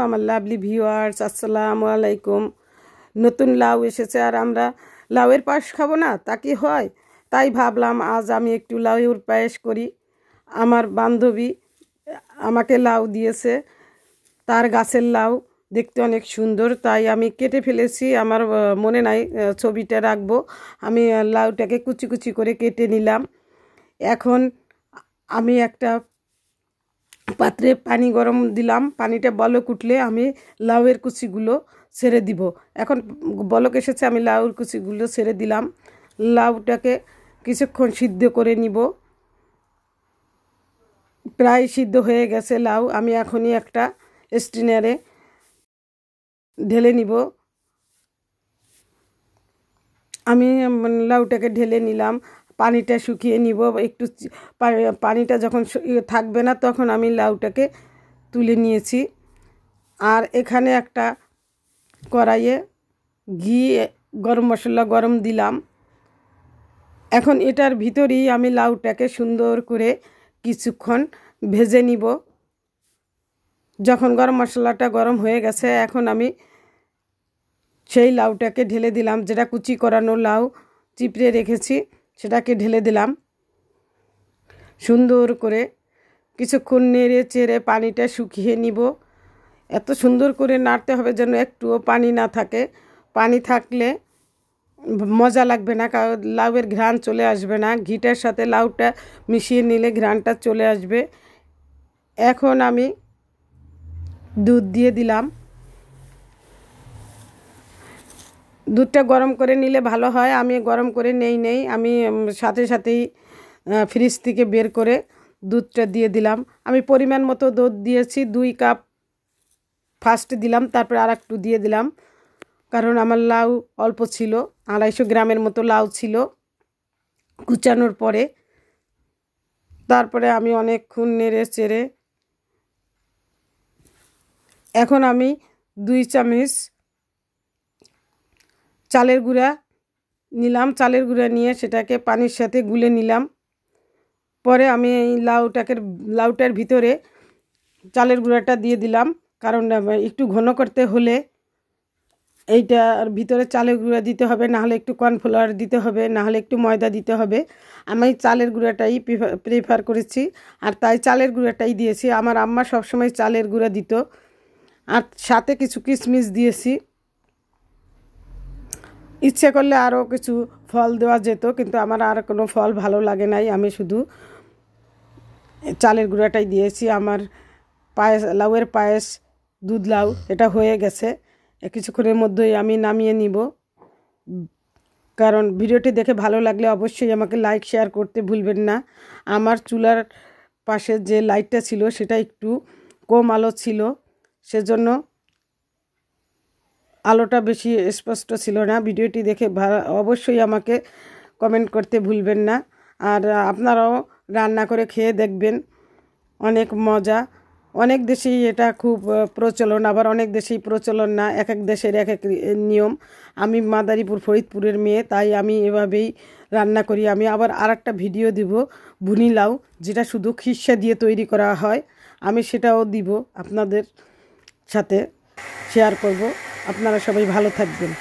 আমার lovely viewers, আসসালামু আলাইকুম। নতুন লাউ এসেছে আর আমরা লাউয়ের পায়েস খাবো না, তা কি হয়? তাই ভাবলাম আজ আমি একটু লাউয়ের পায়েস করি। আমার বান্ধবী আমাকে লাউ দিয়েছে, তার গাছের লাউ দেখতে অনেক সুন্দর, তাই আমি কেটে ফেলেছি। আমার মনে নাই ছবিটা রাখবো। আমি লাউটাকে কুচি কুচি করে কেটে নিলাম। এখন আমি একটা পাত্রে পানি গরম দিলাম, পানিটা বলক উঠলে আমি লাউয়ের কুচিগুলো ছেড়ে দিব। এখন বলক এসেছে, আমি লাউয়ের কুচিগুলো ছেড়ে দিলাম। লাউটাকে কিছুক্ষণ সিদ্ধ করে নিব। প্রায় সিদ্ধ হয়ে গেছে লাউ। আমি এখনই একটা স্ট্রেনারে ঢেলে নিব। আমি লাউটাকে ঢেলে নিলাম, পানিটা শুকিয়ে নিব। একটু পানিটা যখন থাকবে না তখন আমি লাউটাকে তুলে নিয়েছি। আর এখানে একটা কড়াইয়ে ঘি, গরম মশলা গরম দিলাম। এখন এটার ভিতরেই আমি লাউটাকে সুন্দর করে কিছুক্ষণ ভেজে নিব। যখন গরম মশলাটা গরম হয়ে গেছে, এখন আমি সেই লাউটাকে ঢেলে দিলাম। যেটা কুচি করানো লাউ চিপড়ে রেখেছি সেটাকে ঢেলে দিলাম। সুন্দর করে কিছুক্ষণ নেড়ে চেড়ে পানিটা শুকিয়ে নিব। এত সুন্দর করে নাড়তে হবে যেন একটুও পানি না থাকে। পানি থাকলে মজা লাগবে না, কারণ লাউয়ের ঘ্রাণ চলে আসবে না। ঘিটার সাথে লাউটা মিশিয়ে নিলে ঘ্রাণটা চলে আসবে। এখন আমি দুধ দিয়ে দিলাম। দুধটা গরম করে নিলে ভালো হয়। আমি গরম করে নেই, আমি সাথে সাথেই ফ্রিজ থেকে বের করে দুধটা দিয়ে দিলাম। আমি পরিমাণ মতো দুধ দিয়েছি, 2 কাপ ফার্স্ট দিলাম, তারপরে আর একটু দিয়ে দিলাম, কারণ আমার লাউ অল্প ছিল। 250 গ্রামের মতো লাউ ছিল কুচানোর পরে। তারপরে আমি অনেকক্ষণ নেড়ে চেড়ে এখন আমি 2 চামচ চালের গুঁড়া নিলাম। চালের গুঁড়া নিয়ে সেটাকে পানির সাথে গুলে নিলাম। পরে আমি এই লাউটার ভিতরে চালের গুঁড়াটা দিয়ে দিলাম, কারণ একটু ঘন করতে হলে এইটার ভিতরে চালের গুঁড়া দিতে হবে, নাহলে একটু কর্নফ্লাওয়ার দিতে হবে, নাহলে একটু ময়দা দিতে হবে। আমি চালের গুঁড়াটাই প্রেফার করেছি, আর তাই চালের গুঁড়াটাই দিয়েছি। আমার আম্মা সবসময় চালের গুঁড়া দিত, আর সাথে কিছু কিশমিশ দিয়েছি। ইচ্ছে করলে আরও কিছু ফল দেওয়া যেত, কিন্তু আমার আর কোনো ফল ভালো লাগে নাই। আমি শুধু চালের গুঁড়াটাই দিয়েছি। আমার পায়েস, লাউয়ের পায়েস, দুধ লাউ এটা হয়ে গেছে। কিছুক্ষণের মধ্যেই আমি নামিয়ে নিব। কারণ ভিডিওটি দেখে ভালো লাগলে অবশ্যই আমাকে লাইক শেয়ার করতে ভুলবেন না। আমার চুলার পাশে যে লাইটটা ছিল সেটা একটু কম আলো ছিল, সেজন্য আলোটা বেশি স্পষ্ট ছিল না। ভিডিওটি দেখে অবশ্যই আমাকে কমেন্ট করতে ভুলবেন না। আর আপনারাও রান্না করে খেয়ে দেখবেন, অনেক মজা। অনেক দেশেই এটা খুব প্রচলন, আবার অনেক দেশেই প্রচলন না। এক এক দেশের এক এক নিয়ম। আমি মাদারীপুর ফরিদপুরের মেয়ে, তাই আমি এভাবেই রান্না করি। আমি আবার আরেকটা ভিডিও দিব বুনি লাউ, যেটা শুধু খিরসা দিয়ে তৈরি করা হয়। আমি সেটাও দিব, আপনাদের সাথে শেয়ার করব। আপনারা সবাই ভালো থাকবেন।